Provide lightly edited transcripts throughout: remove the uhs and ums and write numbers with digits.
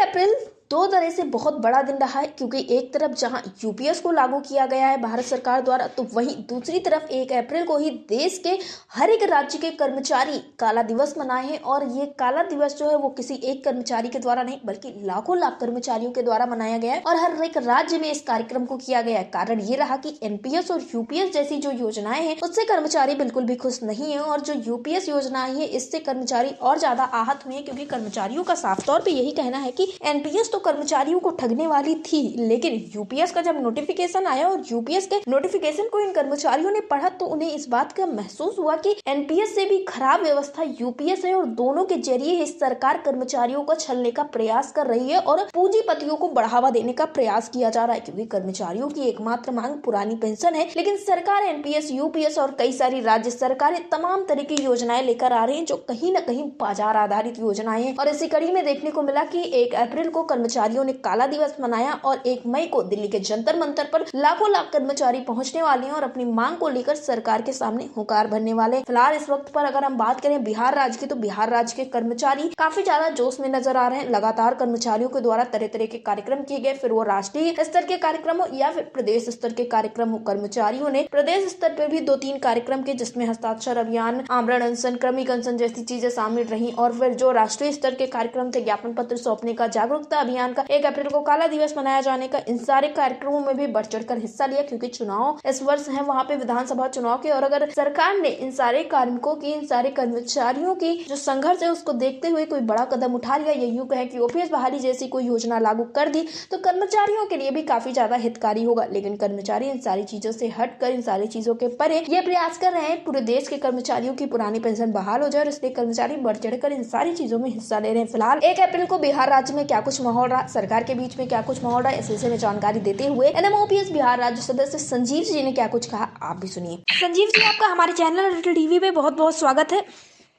अप्रैल दो तरह से बहुत बड़ा दिन रहा है, क्योंकि एक तरफ जहां यूपीएस को लागू किया गया है भारत सरकार द्वारा, तो वहीं दूसरी तरफ 1 अप्रैल को ही देश के हर एक राज्य के कर्मचारी काला दिवस मनाए हैं। और ये काला दिवस जो है वो किसी एक कर्मचारी के द्वारा नहीं बल्कि लाखों लाख कर्मचारियों के द्वारा मनाया गया है और हर एक राज्य में इस कार्यक्रम को किया गया है। कारण ये रहा कि एनपीएस और यूपीएस जैसी जो योजनाएं हैं उससे कर्मचारी बिल्कुल भी खुश नहीं है, और जो यूपीएस योजनाएं है इससे कर्मचारी और ज्यादा आहत हुए हैं, क्योंकि कर्मचारियों का साफ तौर पर यही कहना है कि एनपीएस तो कर्मचारियों को ठगने वाली थी, लेकिन यूपीएस का जब नोटिफिकेशन आया और यूपीएस के नोटिफिकेशन को इन कर्मचारियों ने पढ़ा तो उन्हें इस बात का महसूस हुआ कि एनपीएस से भी खराब व्यवस्था यूपीएस है और दोनों के जरिए इस सरकार कर्मचारियों को छलने का प्रयास कर रही है और पूंजीपतियों को बढ़ावा देने का प्रयास किया जा रहा है। क्योंकि कर्मचारियों की एकमात्र मांग पुरानी पेंशन है, लेकिन सरकार एनपीएस, यूपीएस और कई सारी राज्य सरकारें तमाम तरह की योजनाएं लेकर आ रही हैं जो कहीं न कहीं बाजार आधारित योजनाएं हैं। और इसी कड़ी में देखने को मिला कि 1 अप्रैल को कर्मचारियों ने काला दिवस मनाया और 1 मई को दिल्ली के जंतर मंतर पर लाखों लाख कर्मचारी पहुंचने वाले हैं और अपनी मांग को लेकर सरकार के सामने हुंकार भरने वाले। फिलहाल इस वक्त पर अगर हम बात करें बिहार राज्य की, तो बिहार राज्य के कर्मचारी काफी ज्यादा जोश में नजर आ रहे हैं। लगातार कर्मचारियों के द्वारा तरह तरह के कार्यक्रम किए गए, फिर वो राष्ट्रीय स्तर के कार्यक्रम हो या फिर प्रदेश स्तर के कार्यक्रम हो। कर्मचारियों ने प्रदेश स्तर पर भी 2-3 कार्यक्रम किए, जिसमें हस्ताक्षर अभियान, आमरण अनशन, क्रमिक अनशन जैसी चीजें शामिल रही। और फिर जो राष्ट्रीय स्तर के कार्यक्रम थे, ज्ञापन पत्र सौंपने का, जागरूकता अभियान का, 1 अप्रैल को काला दिवस मनाया जाने का, इन सारे कार्यक्रमों में भी बढ़ चढ़कर हिस्सा लिया, क्योंकि चुनाव इस वर्ष है वहाँ पे विधानसभा चुनाव के। और अगर सरकार ने इन सारे कार्मिकों की, इन सारे कर्मचारियों की जो संघर्ष है उसको देखते हुए कोई बड़ा कदम उठा लिया, या यूं कहें कि ओपीएस बहाली जैसी कोई योजना लागू कर दी, तो कर्मचारियों के लिए भी काफी ज्यादा हितकारी होगा। लेकिन कर्मचारी इन सारी चीजों से हटकर, इन सारी चीजों के परे ये प्रयास कर रहे हैं पूरे देश के कर्मचारियों की पुरानी पेंशन बहाल हो जाए, और इसलिए कर्मचारी बढ़ चढ़कर इन सारी चीजों में हिस्सा ले रहे हैं। फिलहाल 1 अप्रैल को बिहार राज्य में क्या कुछ माहौल रहा, सरकार के बीच में क्या कुछ माहौल रहा, इस विषय में जानकारी देते हुए एनएमओपीएस बिहार राज्य सदस्य संजीव जी ने क्या कुछ कहा, आप भी सुनिए। संजीव जी, आपका हमारे चैनल लिटिल टीवी पे बहुत बहुत स्वागत है।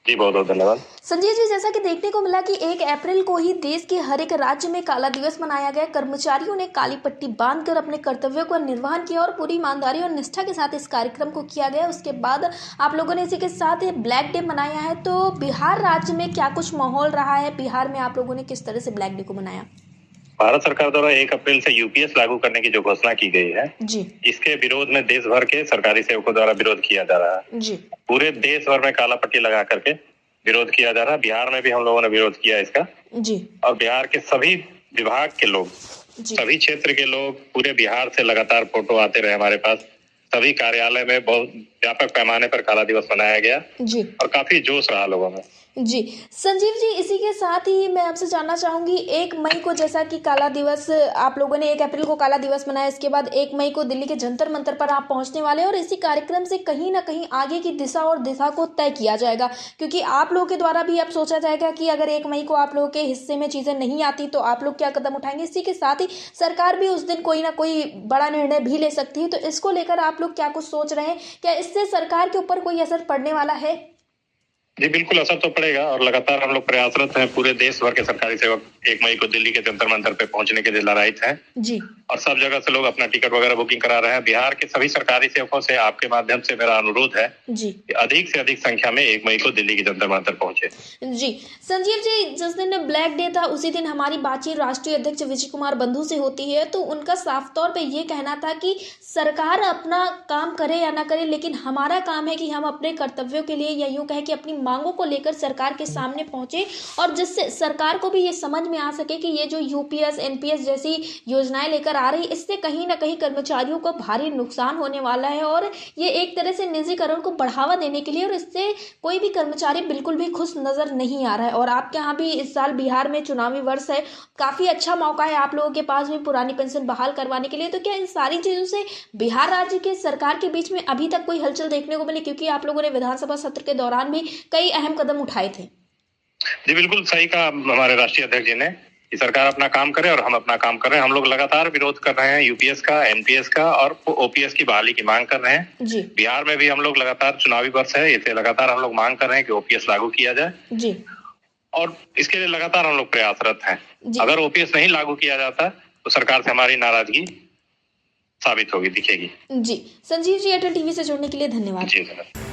जी, बहुत बहुत धन्यवाद। संजीव जी, जैसा कि देखने को मिला कि 1 अप्रैल को ही देश के हर एक राज्य में काला दिवस मनाया गया। कर्मचारियों ने काली पट्टी बांधकर अपने कर्तव्यों का निर्वहन किया और पूरी ईमानदारी और निष्ठा के साथ इस कार्यक्रम को किया गया। उसके बाद आप लोगों ने इसी के साथ ब्लैक डे मनाया है, तो बिहार राज्य में क्या कुछ माहौल रहा है, बिहार में आप लोगों ने किस तरह से ब्लैक डे को मनाया? भारत सरकार द्वारा 1 अप्रैल से यूपीएस लागू करने की जो घोषणा की गई है जी, इसके विरोध में देश भर के सरकारी सेवकों द्वारा विरोध किया जा रहा है जी, पूरे देश भर में काला पट्टी लगा करके विरोध किया जा रहा है। बिहार में भी हम लोगों ने विरोध किया इसका जी, और बिहार के सभी विभाग के लोग, सभी क्षेत्र के लोग, पूरे बिहार से लगातार फोटो आते रहे हमारे पास। सभी कार्यालय में बहुत व्यापक पैमाने पर काला दिवस मनाया गया जी, और काफी जोश रहा लोगों में। जी। संजीव जी, इसी के साथ ही मैं आपसे जानना चाहूंगी, 1 मई को जैसा कि काला दिवस आप लोगों ने 1 अप्रैल को काला दिवस मनाया, इसके बाद 1 मई को दिल्ली के जंतर मंतर पर आप पहुंचने वाले और इसी कार्यक्रम से कहीं ना कहीं आगे की दिशा और दिशा को तय किया जाएगा, क्योंकि आप लोगों के द्वारा भी अब सोचा जाएगा कि अगर 1 मई को आप लोगों के हिस्से में चीजें नहीं आती तो आप लोग क्या कदम उठाएंगे। इसी के साथ ही सरकार भी उस दिन कोई ना कोई बड़ा निर्णय भी ले सकती है, तो इसको लेकर आप लोग क्या कुछ सोच रहे हैं? क्या इससे सरकार के ऊपर कोई असर पड़ने वाला है? जी बिल्कुल, असर तो पड़ेगा और लगातार हम लोग प्रयासरत हैं। पूरे देश भर के सरकारी सेवक 1 मई को दिल्ली के जंतर मंतर पे पहुंचने के लिए ललायित हैं जी, और सब जगह से लोग अपना टिकट वगैरह बुकिंग करा रहे हैं। बिहार के सभी सरकारी सेवकों से आपके माध्यम से मेरा अनुरोध है जी, कि अधिक से अधिक संख्या में 1 मई को दिल्ली के जंतर मंतर पहुंचे। जी। संजीव जी, जिस दिन ब्लैक डे था उसी दिन हमारी बातचीत राष्ट्रीय अध्यक्ष विजय कुमार बंधु से होती है, तो उनका साफ तौर पे ये कहना था कि सरकार अपना काम करे या ना करे, लेकिन हमारा काम है कि हम अपने कर्तव्यों के लिए, या यूं कहे कि अपनी मांगों को लेकर सरकार के सामने पहुंचे, और जिससे सरकार को भी ये समझ में आ सके कि ये जो यूपीएस, एनपीएस जैसी योजनाएं लेकर आ रही, इससे कहीं ना कहीं कर्मचारियों को भारी नुकसान होने वाला है और ये एक तरह से निजीकरण को बढ़ावा देने के लिए, और इससे कोई भी कर्मचारी बिल्कुल भी खुश नजर नहीं आ रहा है। और आपके यहाँ भी इस साल बिहार में चुनावी वर्ष है, काफी अच्छा मौका है आप लोगों के पास भी पुरानी पेंशन बहाल करवाने के लिए, तो क्या इन सारी चीजों से बिहार राज्य के सरकार के बीच में अभी तक कोई हलचल देखने को मिली? क्योंकि आप लोगों ने विधानसभा सत्र के दौरान भी कई अहम कदम उठाए थे। जी बिल्कुल सही कहा हमारे राष्ट्रीय अध्यक्ष जी ने कि सरकार अपना काम करे और हम अपना काम कर रहे हैं। हम लोग लगातार विरोध कर रहे हैं यूपीएस का, एनपीएस का और ओपीएस की बहाली की मांग कर रहे हैं। जी, बिहार में भी हम लोग लगातार, चुनावी वर्ष है, इसे लगातार हम लोग मांग कर रहे हैं कि ओपीएस लागू किया जाए जी, और इसके लिए लगातार हम लोग प्रयासरत हैं। अगर ओपीएस नहीं लागू किया जाता तो सरकार से हमारी नाराजगी साबित होगी, दिखेगी। जी। संजीव जी, एयरटेल टीवी से जुड़ने के लिए धन्यवाद। जी धन्यवाद।